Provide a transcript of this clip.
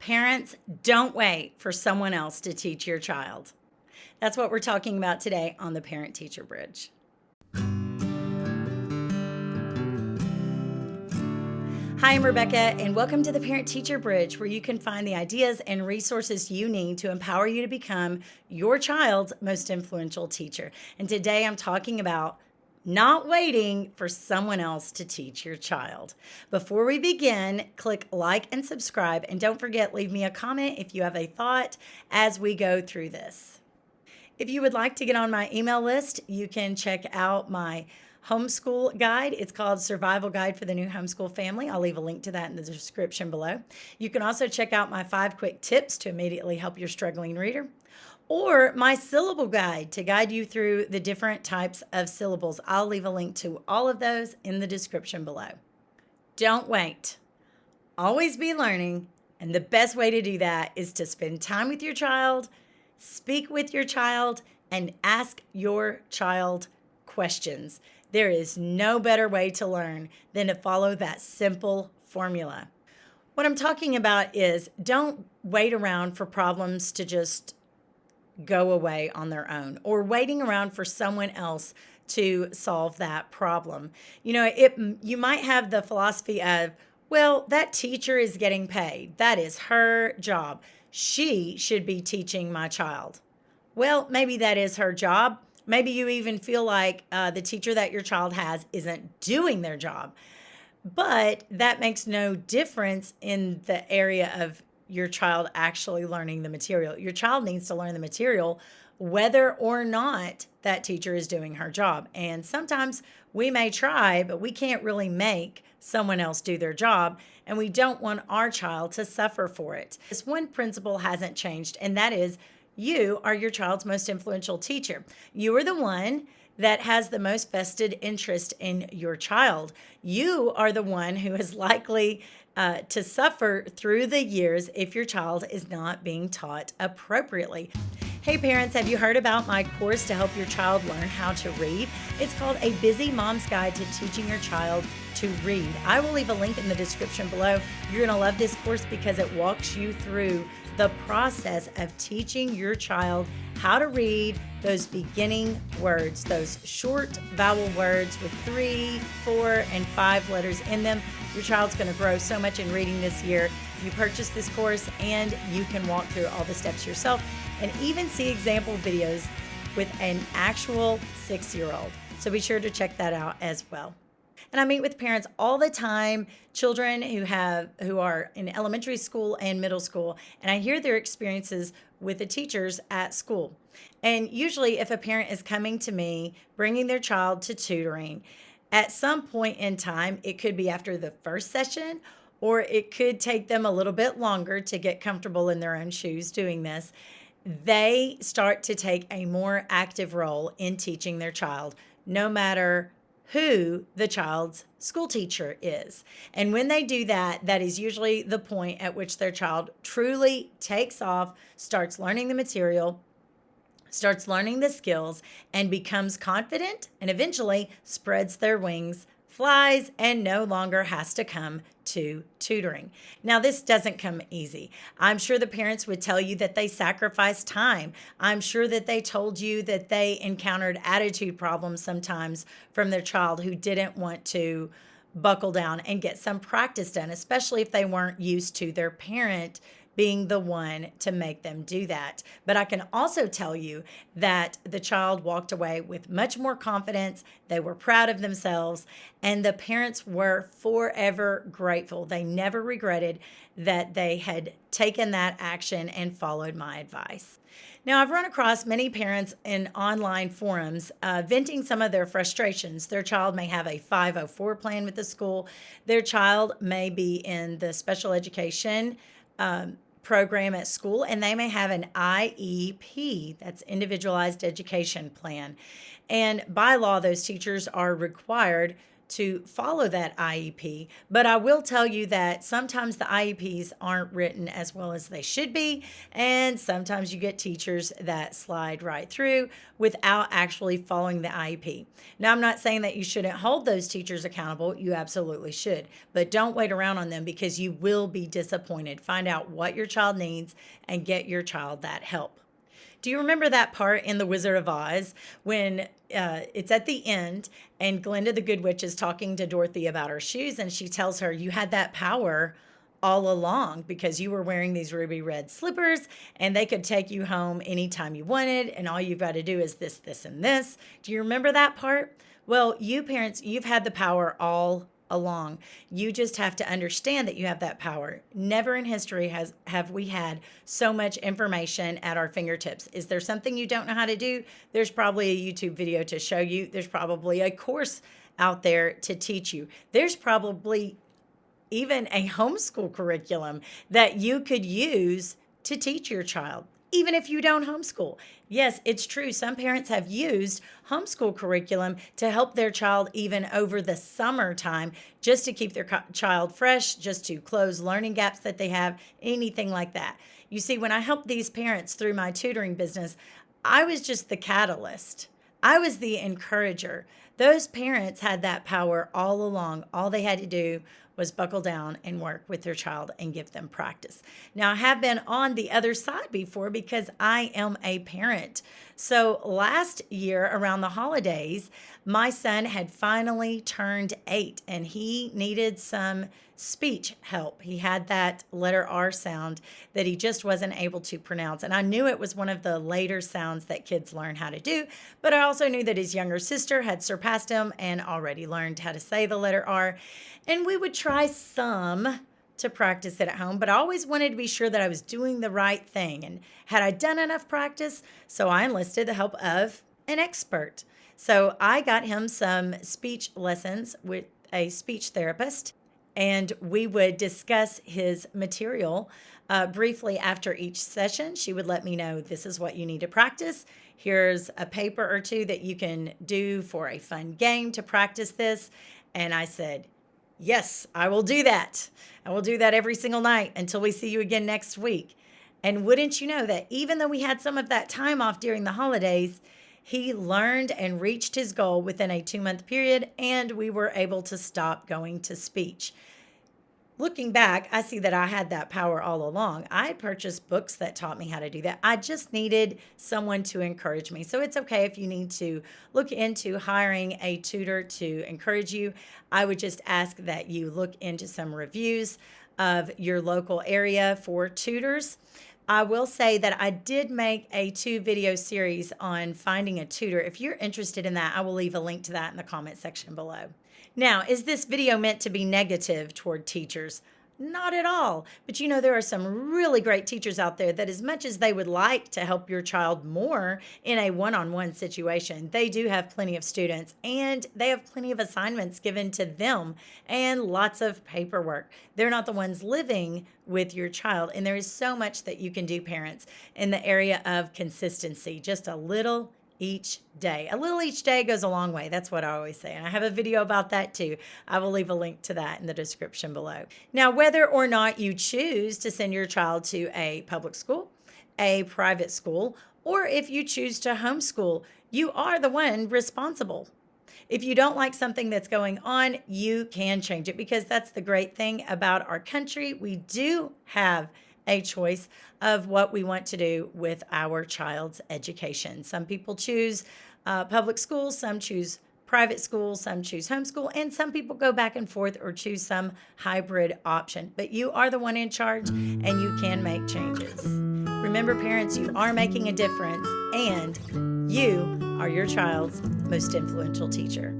Parents, don't wait for someone else to teach your child. That's what we're talking about today on the Parent-Teacher Bridge. Hi, I'm Rebecca, and welcome to the Parent-Teacher Bridge, where you can find the ideas and resources you need to empower you to become your child's most influential teacher. And today I'm talking about not waiting for someone else to teach your child. Before we begin, click like and subscribe, and don't forget, leave me a comment if you have a thought as we go through this. If you would like to get on my email list, you can check out my homeschool guide. It's called Survival Guide for the New Homeschool Family. I'll leave a link to that in the description below. You can also check out my 5 quick tips to immediately help your struggling reader, or my syllable guide to guide you through the different types of syllables. I'll leave a link to all of those in the description below. Don't wait. Always be learning, and the best way to do that is to spend time with your child, speak with your child, and ask your child questions. There is no better way to learn than to follow that simple formula. What I'm talking about is don't wait around for problems to just go away on their own, or waiting around for someone else to solve that problem. You might have the philosophy of, well, that teacher is getting paid. That is her job. She should be teaching my child. Well, maybe that is her job. Maybe you even feel like the teacher that your child has isn't doing their job. But that makes no difference in the area of your child actually learning the material. Your child needs to learn the material whether or not that teacher is doing her job. And sometimes we may try, but we can't really make someone else do their job, and we don't want our child to suffer for it. This one principle hasn't changed, and that is you are your child's most influential teacher. You are the one that has the most vested interest in your child. You are the one who is likely to suffer through the years if your child is not being taught appropriately. Hey parents, have you heard about my course to help your child learn how to read? It's called A Busy Mom's Guide to Teaching Your Child to Read. I will leave a link in the description below. You're going to love this course because it walks you through the process of teaching your child how to read those beginning words, those short vowel words with 3, 4, and 5 letters in them. Your child's going to grow so much in reading this year. You purchase this course and you can walk through all the steps yourself and even see example videos with an actual 6-year-old. So be sure to check that out as well. And I meet with parents all the time, children who are in elementary school and middle school, and I hear their experiences with the teachers at school. And usually if a parent is coming to me, bringing their child to tutoring, at some point in time, it could be after the first session, or it could take them a little bit longer to get comfortable in their own shoes doing this. They start to take a more active role in teaching their child, no matter who the child's school teacher is. And when they do that, that is usually the point at which their child truly takes off, starts learning the material, starts learning the skills, and becomes confident, and eventually spreads their wings, flies, and no longer has to come to tutoring. Now, this doesn't come easy. I'm sure the parents would tell you that they sacrificed time. I'm sure that they told you that they encountered attitude problems sometimes from their child who didn't want to buckle down and get some practice done, especially if they weren't used to their parent being the one to make them do that. But I can also tell you that the child walked away with much more confidence. They were proud of themselves, and the parents were forever grateful. They never regretted that they had taken that action and followed my advice. Now, I've run across many parents in online forums venting some of their frustrations. Their child may have a 504 plan with the school. Their child may be in the special education program at school, and they may have an IEP, that's Individualized Education Plan. And by law, those teachers are required to follow that IEP. But I will tell you that sometimes the IEPs aren't written as well as they should be. And sometimes you get teachers that slide right through without actually following the IEP. Now, I'm not saying that you shouldn't hold those teachers accountable. You absolutely should. But don't wait around on them because you will be disappointed. Find out what your child needs and get your child that help. Do you remember that part in The Wizard of Oz when it's at the end and Glinda the Good Witch is talking to Dorothy about her shoes, and she tells her, you had that power all along because you were wearing these ruby red slippers and they could take you home anytime you wanted, and all you've got to do is this, this, and this. Do you remember that part? Well, you parents, you've had the power all along. You just have to understand that you have that power. Never in history have we had so much information at our fingertips. Is there something you don't know how to do? There's probably a YouTube video to show you. There's probably a course out there to teach you. There's probably even a homeschool curriculum that you could use to teach your child, even if you don't homeschool. Yes, it's true. Some parents have used homeschool curriculum to help their child even over the summertime, just to keep their child fresh, just to close learning gaps that they have, anything like that. You see, when I helped these parents through my tutoring business, I was just the catalyst. I was the encourager. Those parents had that power all along. All they had to do was buckle down and work with their child and give them practice. Now, I have been on the other side before because I am a parent. So last year around the holidays, my son had finally turned 8 and he needed some speech help. He had that letter R sound that he just wasn't able to pronounce. And I knew it was one of the later sounds that kids learn how to do, but I also knew that his younger sister had surpassed him and already learned how to say the letter R. And we would try some to practice it at home, but I always wanted to be sure that I was doing the right thing. And had I done enough practice? So I enlisted the help of an expert. So I got him some speech lessons with a speech therapist, and we would discuss his material briefly after each session. She would let me know, this is what you need to practice. Here's a paper or two that you can do for a fun game to practice this. And I said, yes, I will do that. I will do that every single night until we see you again next week. And wouldn't you know that even though we had some of that time off during the holidays, he learned and reached his goal within a 2-month period, and we were able to stop going to speech. Looking back, I see that I had that power all along. I had purchased books that taught me how to do that. I just needed someone to encourage me. So it's okay if you need to look into hiring a tutor to encourage you. I would just ask that you look into some reviews of your local area for tutors. I will say that I did make a 2-video series on finding a tutor. If you're interested in that, I will leave a link to that in the comment section below. Now, is this video meant to be negative toward teachers? Not at all. But you know, there are some really great teachers out there that as much as they would like to help your child more in a one-on-one situation, they do have plenty of students and they have plenty of assignments given to them and lots of paperwork. They're not the ones living with your child. And there is so much that you can do, parents, in the area of consistency. Just a little each day. A little each day goes a long way. That's what I always say. And I have a video about that too. I will leave a link to that in the description below. Now, whether or not you choose to send your child to a public school, a private school, or if you choose to homeschool, you are the one responsible. If you don't like something that's going on, you can change it, because that's the great thing about our country. We do have a choice of what we want to do with our child's education. Some people choose public schools, some choose private schools, some choose homeschool, and some people go back and forth or choose some hybrid option. But you are the one in charge and you can make changes. Remember, parents, you are making a difference and you are your child's most influential teacher.